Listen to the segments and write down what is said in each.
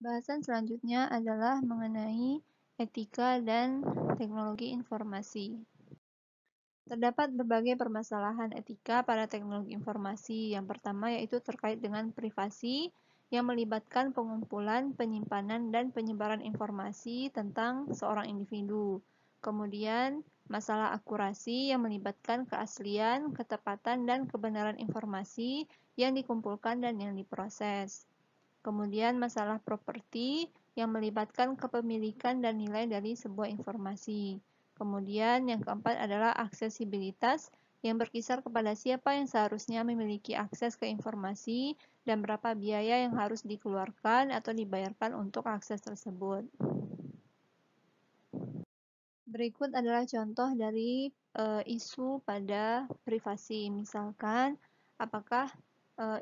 Bahasan selanjutnya adalah mengenai etika dan teknologi informasi. Terdapat berbagai permasalahan etika pada teknologi informasi. Yang pertama yaitu terkait dengan privasi yang melibatkan pengumpulan, penyimpanan, dan penyebaran informasi tentang seorang individu. Kemudian, masalah akurasi yang melibatkan keaslian, ketepatan, dan kebenaran informasi yang dikumpulkan dan yang diproses. Kemudian masalah properti yang melibatkan kepemilikan dan nilai dari sebuah informasi. Kemudian yang keempat adalah aksesibilitas yang berkisar kepada siapa yang seharusnya memiliki akses ke informasi dan berapa biaya yang harus dikeluarkan atau dibayarkan untuk akses tersebut. Berikut adalah contoh dari isu pada privasi. Misalkan, apakah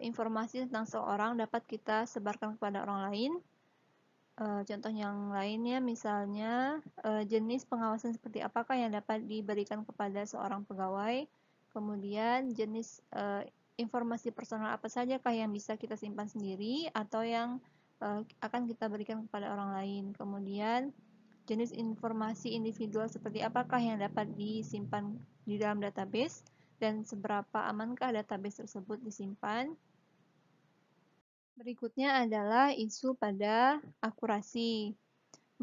informasi tentang seorang dapat kita sebarkan kepada orang lain? Contoh yang lainnya misalnya jenis pengawasan seperti apakah yang dapat diberikan kepada seorang pegawai, kemudian jenis informasi personal apa sajakah yang bisa kita simpan sendiri atau yang akan kita berikan kepada orang lain, kemudian jenis informasi individual seperti apakah yang dapat disimpan di dalam database dan seberapa amankah database tersebut disimpan. Berikutnya adalah isu pada akurasi.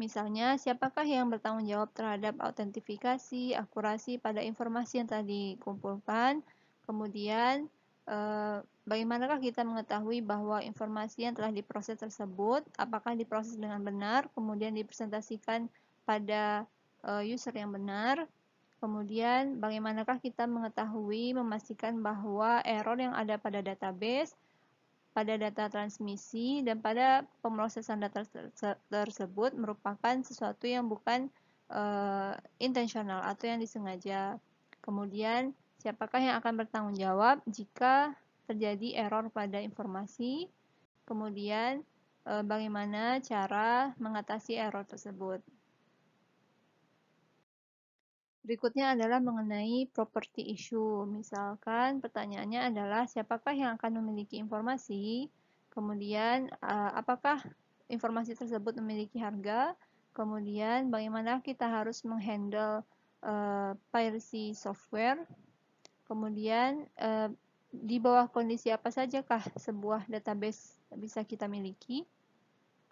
Misalnya, siapakah yang bertanggung jawab terhadap autentifikasi, akurasi pada informasi yang telah dikumpulkan, kemudian bagaimanakah kita mengetahui bahwa informasi yang telah diproses tersebut, apakah diproses dengan benar, kemudian dipresentasikan pada user yang benar, kemudian bagaimanakah kita mengetahui, memastikan bahwa error yang ada pada database, pada data transmisi, dan pada pemrosesan data tersebut merupakan sesuatu yang bukan intensional atau yang disengaja. Kemudian, siapakah yang akan bertanggung jawab jika terjadi error pada informasi? Kemudian, bagaimana cara mengatasi error tersebut? Berikutnya adalah mengenai property issue. Misalkan pertanyaannya adalah siapakah yang akan memiliki informasi, kemudian apakah informasi tersebut memiliki harga, kemudian bagaimana kita harus menghandle piracy software, kemudian di bawah kondisi apa sajakah sebuah database bisa kita miliki,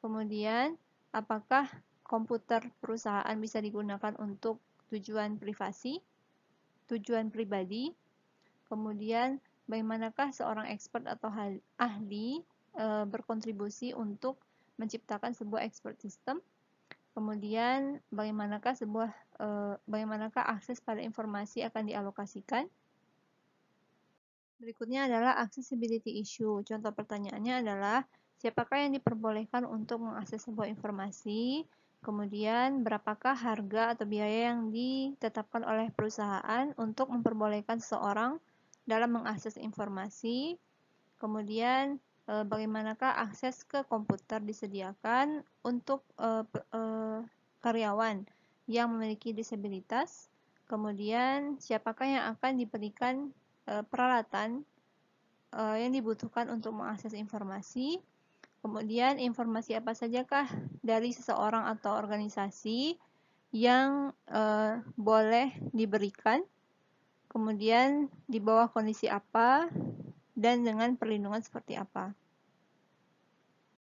kemudian apakah komputer perusahaan bisa digunakan untuk tujuan privasi, tujuan pribadi, kemudian bagaimanakah seorang expert atau ahli berkontribusi untuk menciptakan sebuah expert system, kemudian bagaimanakah akses pada informasi akan dialokasikan. Berikutnya adalah accessibility issue. Contoh pertanyaannya adalah siapakah yang diperbolehkan untuk mengakses sebuah informasi, kemudian berapakah harga atau biaya yang ditetapkan oleh perusahaan untuk memperbolehkan seseorang dalam mengakses informasi, kemudian bagaimanakah akses ke komputer disediakan untuk karyawan yang memiliki disabilitas, kemudian siapakah yang akan diberikan peralatan yang dibutuhkan untuk mengakses informasi, kemudian informasi apa sajakah dari seseorang atau organisasi yang boleh diberikan, kemudian di bawah kondisi apa, dan dengan perlindungan seperti apa.